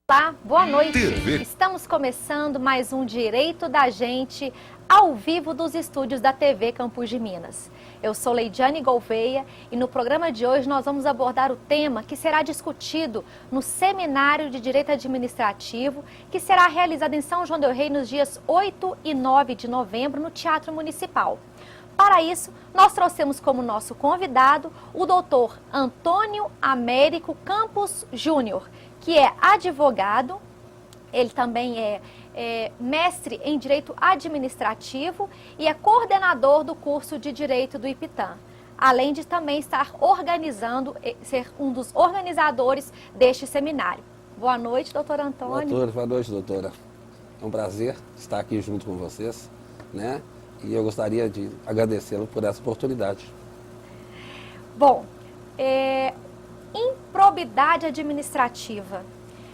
Olá, boa noite. TV. Estamos começando mais um Direito da Gente, ao vivo dos estúdios da TV Campos de Minas. Eu sou Leidiane Gouveia e no programa de hoje nós vamos abordar o tema que será discutido no Seminário de Direito Administrativo, que será realizado em São João del Rei nos dias 8 e 9 de novembro no Teatro Municipal. Para isso, nós trouxemos como nosso convidado o doutor Antônio Américo Campos Júnior, que é advogado, ele também é mestre em Direito Administrativo e é coordenador do curso de Direito do IPTAM, além de também estar organizando, ser um dos organizadores deste seminário. Boa noite, doutor Antônio. Boa noite, doutora. É um prazer estar aqui junto com vocês, né? E eu gostaria de agradecê-lo por essa oportunidade. Bom, improbidade administrativa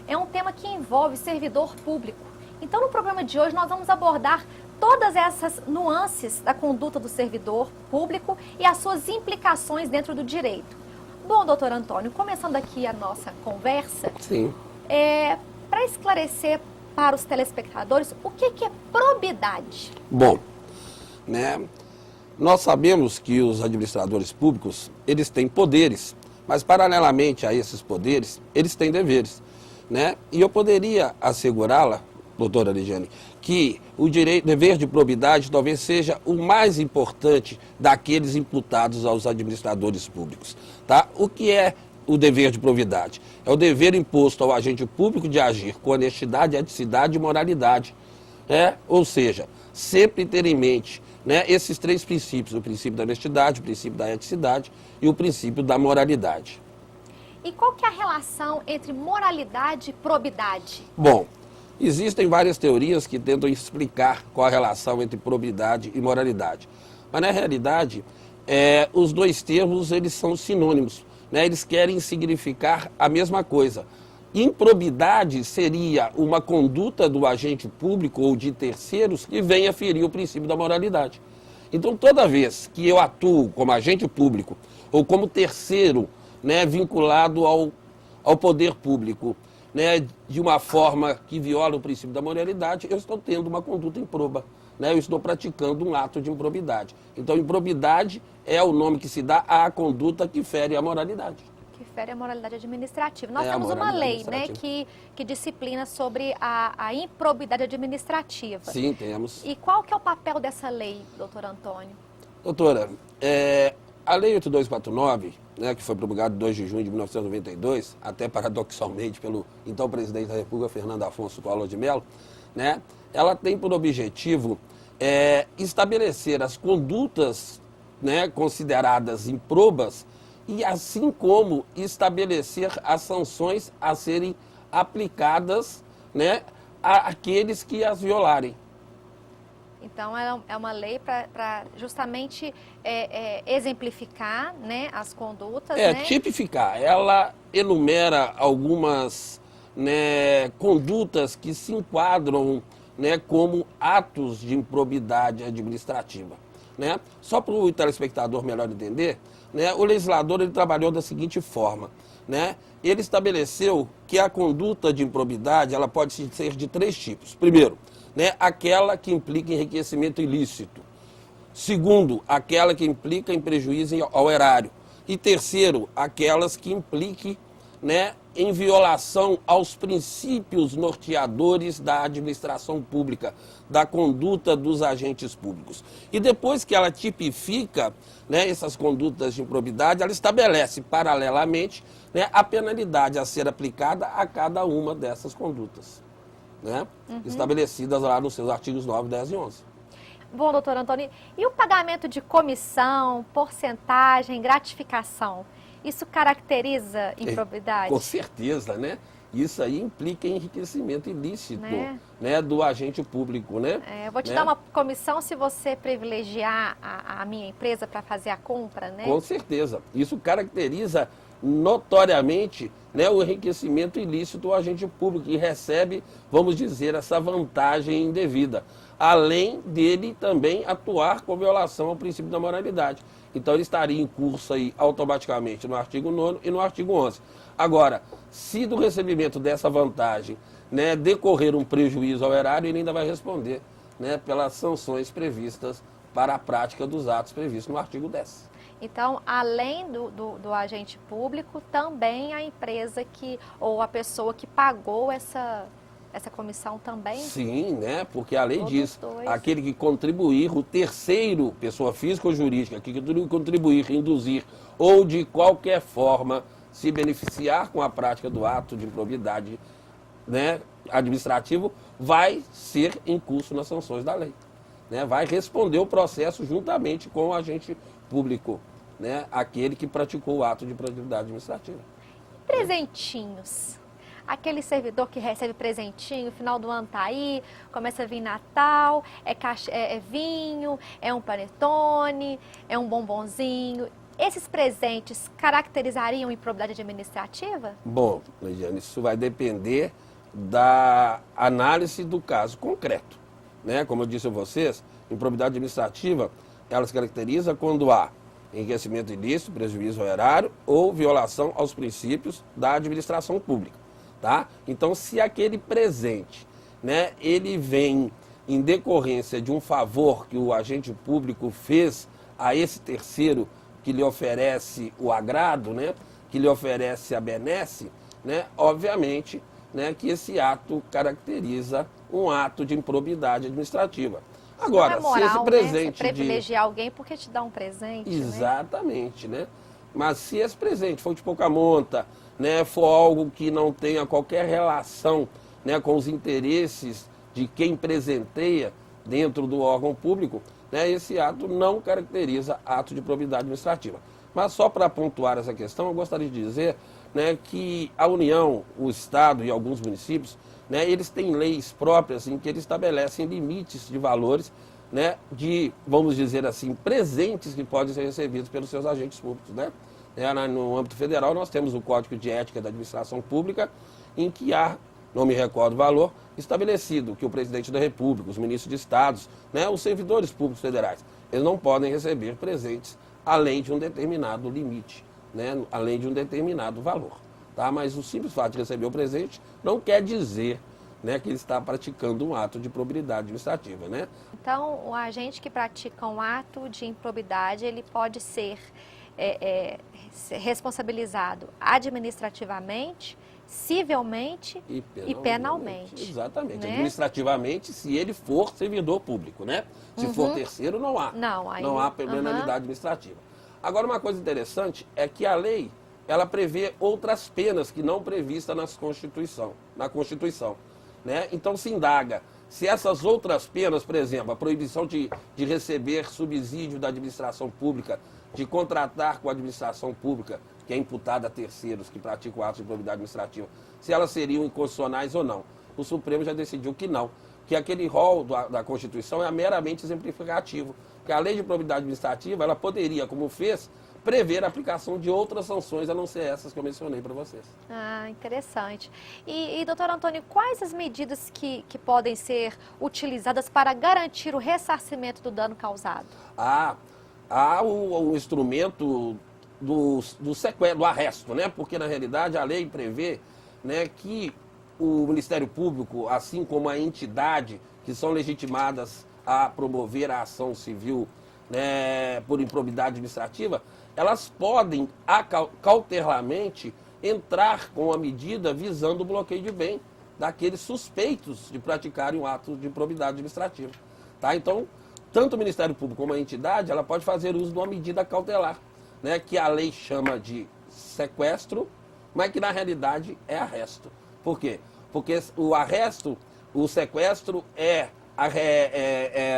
é um tema que envolve servidor público. Então, no programa de hoje, nós vamos abordar todas essas nuances da conduta do servidor público e as suas implicações dentro do direito. Bom, doutor Antônio, começando aqui a nossa conversa, Sim. Para esclarecer para os telespectadores, o que é probidade? Bom, né, nós sabemos que os administradores públicos, eles têm poderes, mas paralelamente a esses poderes, eles têm deveres, né? E eu poderia assegurá-la, doutora Ligiane, que o dever de probidade talvez seja o mais importante daqueles imputados aos administradores públicos, tá? O que é o dever de probidade? É o dever imposto ao agente público de agir com honestidade, eticidade e moralidade, né? Ou seja, sempre ter em mente, né, esses três princípios: o princípio da honestidade, o princípio da eticidade e o princípio da moralidade. E qual que é a relação entre moralidade e probidade? Bom, existem várias teorias que tentam explicar qual a relação entre probidade e moralidade. Mas, na realidade, os dois termos eles são sinônimos, né? Eles querem significar a mesma coisa. Improbidade seria uma conduta do agente público ou de terceiros que venha ferir o princípio da moralidade. Então, toda vez que eu atuo como agente público ou como terceiro, né, vinculado ao poder público, né, de uma forma que viola o princípio da moralidade, eu estou tendo uma conduta improba, né, eu estou praticando um ato de improbidade. Então, improbidade é o nome que se dá à conduta que fere a moralidade. Que fere a moralidade administrativa. Nós temos uma lei, né, que disciplina sobre a improbidade administrativa. Sim, temos. E qual que é o papel dessa lei, doutor Antônio? Doutora, a Lei 8249, né, que foi promulgada em 2 de junho de 1992, até paradoxalmente pelo então presidente da República, Fernando Afonso Collor de Mello, né, ela tem por objetivo estabelecer as condutas, né, consideradas improbas e assim como estabelecer as sanções a serem aplicadas, né, àqueles que as violarem. Então, é uma lei para justamente exemplificar, né, as condutas. Né? Tipificar. Ela enumera algumas, né, condutas que se enquadram, né, como atos de improbidade administrativa. Né? Só para o telespectador melhor entender, né, o legislador ele trabalhou da seguinte forma, né? Ele estabeleceu que a conduta de improbidade ela pode ser de três tipos. Primeiro, né, aquela que implica enriquecimento ilícito. Segundo, aquela que implica em prejuízo ao erário. E terceiro, aquelas que impliquem, né, em violação aos princípios norteadores da administração pública, da conduta dos agentes públicos. E depois que ela tipifica, né, essas condutas de improbidade, ela estabelece paralelamente, né, a penalidade a ser aplicada a cada uma dessas condutas, né, estabelecidas lá nos seus artigos 9, 10 e 11. Bom, doutor Antônio, e o pagamento de comissão, porcentagem, gratificação? Isso caracteriza improbidade? Com certeza, né? Isso aí implica enriquecimento ilícito, né, do agente público, né? Eu vou te dar uma comissão se você privilegiar a minha empresa para fazer a compra, né? Com certeza. Isso caracteriza notoriamente, né, o enriquecimento ilícito do agente público que recebe, vamos dizer, essa vantagem indevida. Além dele também atuar com violação ao princípio da moralidade. Então ele estaria em curso aí automaticamente no artigo 9º e no artigo 11º. Agora, se do recebimento dessa vantagem, né, decorrer um prejuízo ao erário, ele ainda vai responder, né, pelas sanções previstas para a prática dos atos previstos no artigo 10. Então, além do agente público, também a empresa ou a pessoa que pagou essa comissão também? Sim, né? Porque a lei Todos diz, dois. aquele que contribuir, o terceiro, pessoa física ou jurídica, que contribuir, induzir ou de qualquer forma se beneficiar com a prática do ato de improbidade, né, administrativo, vai ser incurso nas sanções da lei. Né? Vai responder o processo juntamente com o agente público, né, aquele que praticou o ato de improbidade administrativa. Presentinhos. Aquele servidor que recebe presentinho, final do ano tá aí, começa a vir Natal, é vinho, é um panetone, é um bombonzinho. Esses presentes caracterizariam improbidade administrativa? Bom, Leidiane, isso vai depender da análise do caso concreto. Né? Como eu disse a vocês, improbidade administrativa, ela se caracteriza quando há enriquecimento ilícito, prejuízo ao erário ou violação aos princípios da administração pública. Tá? Então, se aquele presente, né, ele vem em decorrência de um favor que o agente público fez a esse terceiro que lhe oferece o agrado, né, que lhe oferece a benesse, né, obviamente, né, que esse ato caracteriza um ato de improbidade administrativa. Agora, não é moral, se esse presente né? Você privilegiar alguém porque te dá um presente, exatamente, né? Mas se esse presente for de pouca monta, né, for algo que não tenha qualquer relação, né, com os interesses de quem presenteia dentro do órgão público, né, esse ato não caracteriza ato de improbidade administrativa. Mas só para pontuar essa questão, eu gostaria de dizer, né, que a União, o Estado e alguns municípios, né, eles têm leis próprias em que eles estabelecem limites de valores, né, de, vamos dizer assim, presentes que podem ser recebidos pelos seus agentes públicos, né? No âmbito federal, nós temos o Código de Ética da Administração Pública, em que há, não me recordo o valor, estabelecido que o presidente da República, os ministros de estados, né, os servidores públicos federais, eles não podem receber presentes além de um determinado limite, né, além de um determinado valor. Tá? Mas o simples fato de receber o presente não quer dizer, né, que ele está praticando um ato de improbidade administrativa. Né? Então, o agente que pratica um ato de improbidade, ele pode ser responsabilizado administrativamente, civilmente e penalmente. Exatamente. Né? Administrativamente, se ele for servidor público, né? Se for terceiro, não há. Não há penalidade administrativa. Agora, uma coisa interessante é que a lei, ela prevê outras penas que não previstas na Constituição. Né? Então, se indaga se essas outras penas, por exemplo, a proibição de receber subsídio da administração pública, de contratar com a administração pública, que é imputada a terceiros que praticam atos de improbidade administrativa, se elas seriam inconstitucionais ou não. O Supremo já decidiu que não, que aquele rol da Constituição é meramente exemplificativo, que a lei de improbidade administrativa, ela poderia, como fez, prever a aplicação de outras sanções, a não ser essas que eu mencionei para vocês. Ah, interessante. E, doutor Antônio, quais as medidas que podem ser utilizadas para garantir o ressarcimento do dano causado? Há o instrumento do sequestro, do arresto, né? Porque, na realidade, a lei prevê, né, que o Ministério Público, assim como a entidade que são legitimadas a promover a ação civil, né, por improbidade administrativa, elas podem cautelarmente entrar com a medida visando o bloqueio de bem daqueles suspeitos de praticarem um ato de improbidade administrativa. Tá? Então, tanto o Ministério Público como a entidade, ela pode fazer uso de uma medida cautelar, né, que a lei chama de sequestro, mas que na realidade é arresto. Por quê? Porque o arresto, o sequestro é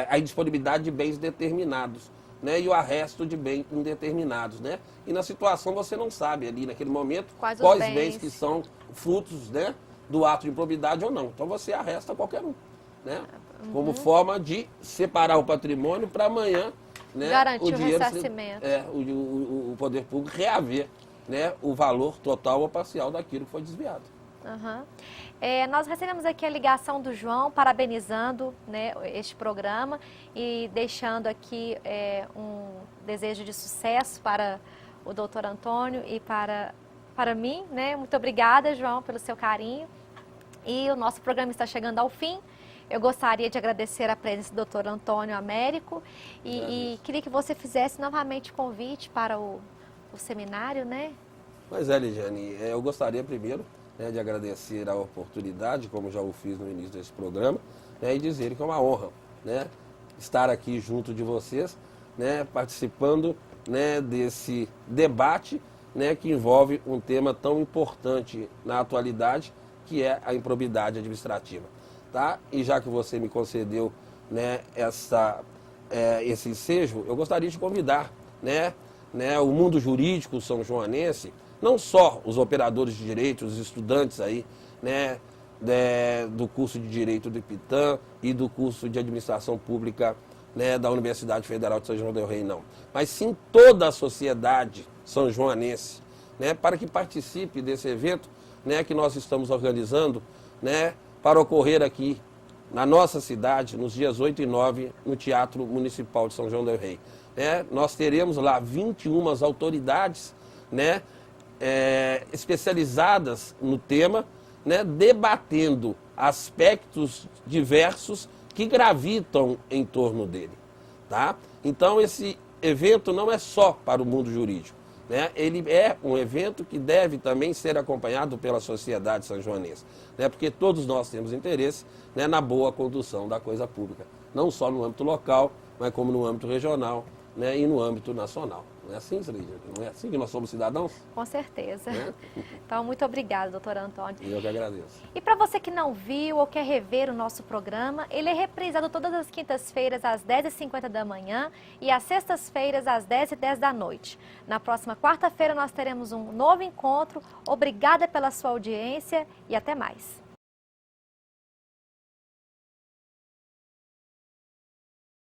a indisponibilidade de bens determinados, né, e o arresto de bens indeterminados. Né? E na situação você não sabe ali naquele momento quais bens que são frutos, né, do ato de improbidade ou não. Então você arresta qualquer um. Né? Como forma de separar o patrimônio para amanhã, né, garantir o ressarcimento. O poder público reaver, né, o valor total ou parcial daquilo que foi desviado. Nós recebemos aqui a ligação do João, parabenizando, né, este programa e deixando aqui um desejo de sucesso para o doutor Antônio e para para mim, né? Muito obrigada, João, pelo seu carinho. E o nosso programa está chegando ao fim. Eu gostaria de agradecer a presença do Dr. Antônio Américo e queria que você fizesse novamente o convite para o seminário, né? Pois é, Lidiane, eu gostaria primeiro, né, de agradecer a oportunidade, como já o fiz no início desse programa, né, e dizer que é uma honra, né, estar aqui junto de vocês, né, participando, né, desse debate, né, que envolve um tema tão importante na atualidade, que é a improbidade administrativa. Tá? E já que você me concedeu, né, esse ensejo, eu gostaria de convidar, né, o mundo jurídico são joanense, não só os operadores de direito, os estudantes aí, né, do curso de Direito do IPITAM e do curso de Administração Pública, né, da Universidade Federal de São João del Rei, não. Mas sim toda a sociedade são joanense, né, para que participe desse evento, né, que nós estamos organizando, né, para ocorrer aqui na nossa cidade, nos dias 8 e 9, no Teatro Municipal de São João del Rei. Né? Nós teremos lá 21 autoridades, né, especializadas no tema, né, debatendo aspectos diversos que gravitam em torno dele. Tá? Então, esse evento não é só para o mundo jurídico. Né? Ele é um evento que deve também ser acompanhado pela sociedade sanjoanense, né? Porque todos nós temos interesse, né, na boa condução da coisa pública, não só no âmbito local, mas como no âmbito regional, né, e no âmbito nacional. Não é assim, Celide? Não é assim que nós somos cidadãos? Com certeza. Né? Então, muito obrigada, doutor Antônio. Eu que agradeço. E para você que não viu ou quer rever o nosso programa, ele é reprisado todas as quintas-feiras às 10h50 da manhã e às sextas-feiras às 10h10 da noite. Na próxima quarta-feira nós teremos um novo encontro. Obrigada pela sua audiência e até mais.